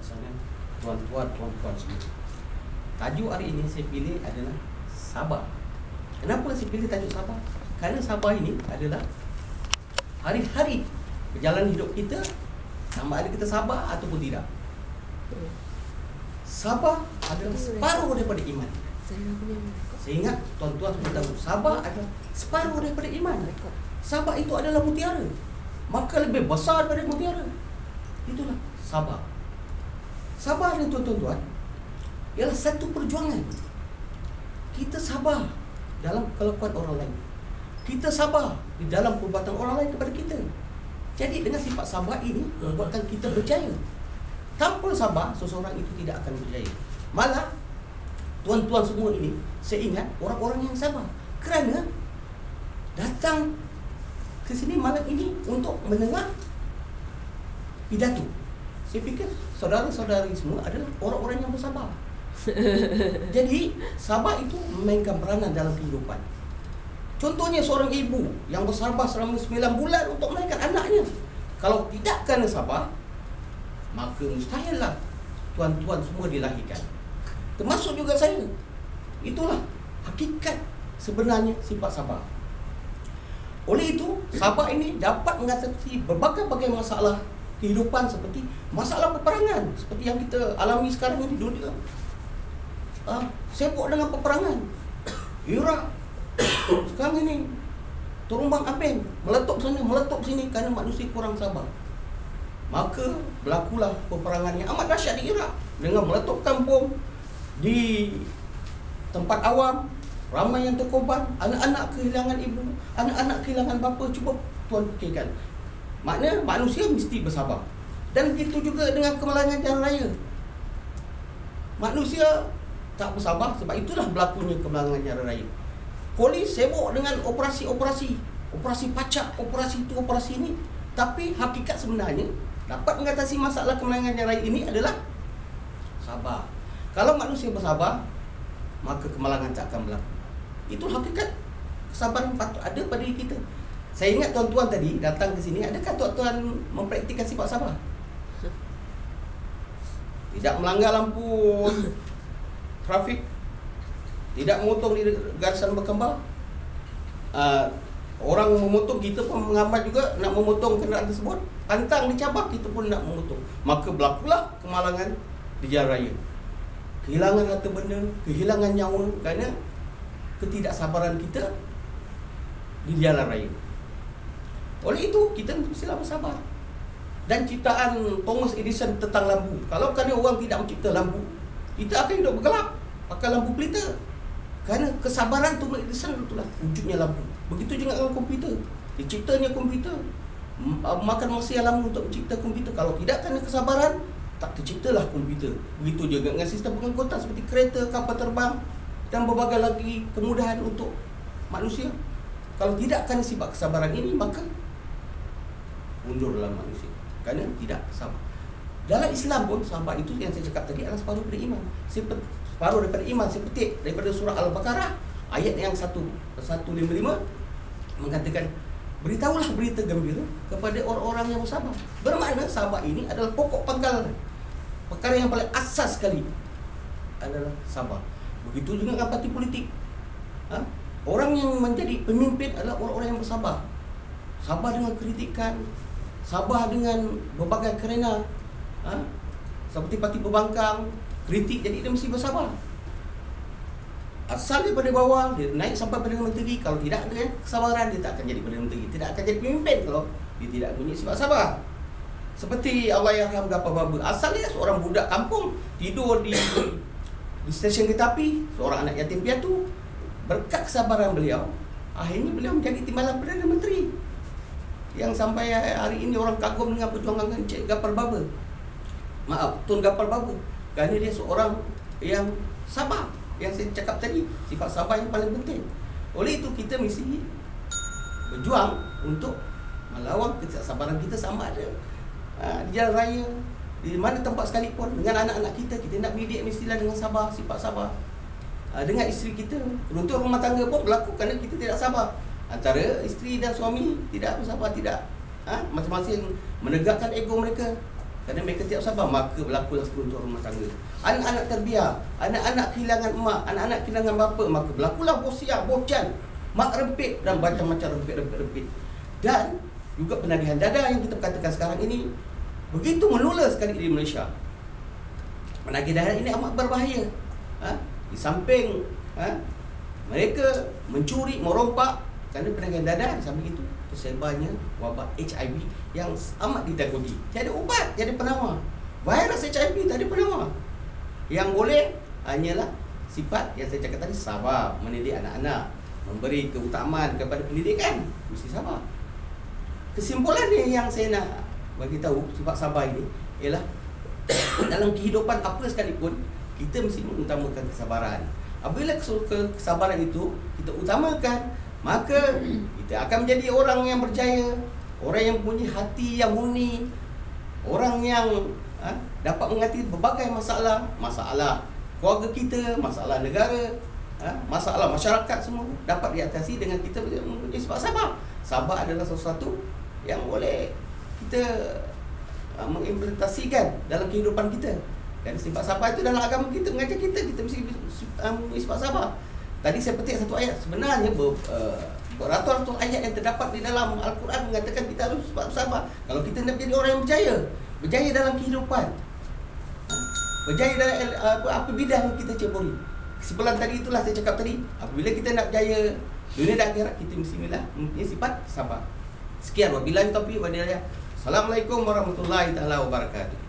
sana, tuan-tuan, puan-puan semua. Tajuk hari ini saya pilih adalah sabar. Kenapa saya pilih tajuk sabar? Kerana sabar ini adalah hari-hari perjalanan hidup kita, sama ada kita sabar ataupun tidak. Sabar adalah separuh daripada iman. Saya ingat tuan-tuan sudah tahu, sabar adalah separuh daripada iman. Sabar itu adalah mutiara, maka lebih besar daripada mutiara. Itulah sabar. Sabar ni tuan-tuan ialah satu perjuangan. Kita sabar dalam kelakuan orang lain. Kita sabar di dalam perbuatan orang lain kepada kita. Jadi dengan sifat sabar ini membuatkan kita berjaya. Tanpa sabar, seseorang itu tidak akan berjaya. Malah tuan-tuan semua ini, saya ingat orang-orang yang sabar, kerana datang ke sini malam ini untuk mendengar pidato. Saya fikir saudara-saudari semua adalah orang-orang yang bersabar. Jadi sabar itu memainkan peranan dalam kehidupan. Contohnya seorang ibu yang bersabar selama 9 bulan untuk melahirkan anaknya. Kalau tidak kerana sabar, maka mustahillah tuan-tuan semua dilahirkan, termasuk juga saya. Itulah hakikat sebenarnya sifat sabar. Oleh itu, sabar ini dapat mengatasi berbagai-bagai masalah kehidupan, seperti masalah peperangan seperti yang kita alami sekarang ini di dunia. Sibuk dengan peperangan. Iraq sekarang ini terumbang ambing, meletup sana, meletup sini kerana manusia kurang sabar. Maka berlakulah peperangan yang amat dahsyat di Iraq dengan meletupkan bom di tempat awam, ramai yang terkorban, anak-anak kehilangan ibu, anak-anak kehilangan bapa. Cuba tuan fikirkan, maknanya manusia mesti bersabar. Dan begitu juga dengan kemalangan jalan raya. Manusia tak bersabar, sebab itulah berlakunya kemalangan jalan raya. Polis sibuk dengan operasi-operasi, operasi pacak, operasi itu, operasi ini. Tapi hakikat sebenarnya dapat mengatasi masalah kemalangan jalan raya ini adalah sabar. Kalau manusia bersabar, maka kemalangan tak akan berlaku. Itu hakikat kesabaran patut ada pada diri kita. Saya ingat tuan-tuan tadi datang ke sini, adakah tuan-tuan mempraktikkan sifat sabar? Tidak melanggar lampu trafik, tidak memotong di garisan berkembar. Orang memotong, kita pun mengambil juga nak memotong kenderaan tersebut. Pantang dicabar, kita pun nak memotong. Maka berlakulah kemalangan di jalan raya. Kehilangan harta benda, kehilangan nyawa kerana ketidaksabaran kita di jalan raya. Oleh itu, kita mestilah bersabar. Dan ciptaan Thomas Edison tentang lampu, kalau kerana orang tidak mencipta lampu, kita akan hidup bergelap, pakai lampu pelita. Kerana kesabaran Thomas Edison itulah wujudnya lampu. Begitu juga dengan komputer. Diciptanya komputer, makan masa yang lama untuk mencipta komputer. Kalau tidak kerana kesabaran, tak terciptalah komputer. Begitu juga dengan sistem pengangkutan seperti kereta, kapal terbang dan berbagai lagi kemudahan untuk manusia. Kalau tidak kerana sifat kesabaran ini, maka mundur dalam manusia kerana tidak sabar. Dalam Islam pun sabar itu yang saya cakap tadi adalah separuh daripada iman. Separuh daripada iman. Saya petik daripada surah Al-Baqarah ayat yang 155 mengatakan, beritahulah berita gembira kepada orang-orang yang bersabar. Bermakna sabar ini adalah pokok pangkal, perkara yang paling asas sekali adalah sabar. Begitu juga dengan parti politik. Orang yang menjadi pemimpin adalah orang-orang yang bersabar. Sabar dengan kritikan, sabar dengan berbagai kerana seperti parti pembangkang, kritik, jadi dia mesti bersabar. Asal daripada bawah, dia naik sampai Perdana Menteri. Kalau tidak ada kesabaran, dia tak akan jadi Perdana Menteri, tidak akan jadi pemimpin kalau dia tidak punya sifat sabar. Seperti Allahyarham Gafar Baba, asalnya seorang budak kampung tidur di stesen kereta api, seorang anak yatim piatu. Berkat kesabaran beliau, akhirnya beliau menjadi timbalan Perdana Menteri, yang sampai hari ini orang kagum dengan perjuangan Encik Gafar Baba. Tun Gafar Baba, kerana dia seorang yang sabar. Yang saya cakap tadi, sifat sabar yang paling penting. Oleh itu kita mesti berjuang untuk melawan ketidaksabaran kita, sama ada di jalan raya, di mana tempat sekalipun. Dengan anak-anak kita, kita nak mendidik mestilah dengan sabar, sifat sabar. Dengan isteri kita, untuk rumah tangga pun berlaku kerana kita tidak sabar. Antara isteri dan suami tidak bersabar, tidak masing-masing menegakkan ego mereka. Kerana mereka tidak sabar, maka berlakulah seruntuhan rumah tangga. Anak-anak terbiar, anak-anak kehilangan emak, anak-anak kehilangan bapa, maka berlakulah bosiak, bocan, mak rempit dan macam-macam rempit. Dan juga penagihan dada yang kita katakan sekarang ini begitu melula sekali di Malaysia. Penagih dada ini amat berbahaya. Di samping mereka mencuri, merompak, kerana penagihan dada, di samping itu tersebarnya wabak HIV yang amat ditakuti. Tiada ubat, tiada penawar. Virus HIV tak ada penawar. Yang boleh hanyalah sifat yang saya cakap tadi, sabar mendidik anak-anak, memberi keutamaan kepada pendidikan, mesti sabar. Kesimpulannya yang saya nak bagi tahu sifat sabar ini ialah dalam kehidupan apa sekalipun kita mesti mengutamakan kesabaran. Apabila kesabaran itu kita utamakan, maka kita akan menjadi orang yang berjaya, orang yang punya hati yang murni, orang yang dapat mengatasi berbagai masalah keluarga kita, masalah negara, masalah masyarakat, semua dapat diatasi dengan kita mempunyai sifat sabar. Sabar adalah sesuatu yang boleh kita mengimplementasikan dalam kehidupan kita. Dan sifat sabar itu dalam agama kita mengajar kita mesti sifat sabar. Tadi saya petik satu ayat, sebenarnya beratus-ratus ayat yang terdapat di dalam Al-Quran mengatakan kita harus sabar. Kalau kita nak menjadi orang yang berjaya dalam kehidupan, berjaya dalam apa bidang kita ceburi. Kesimpulan tadi itulah saya cakap tadi, apabila kita nak berjaya dunia dan akhirat, kita mesti mempunyai sifat sabar. Sekian, wabillahi taufiq wal hidayah. Assalamualaikum warahmatullahi taala wabarakatuh.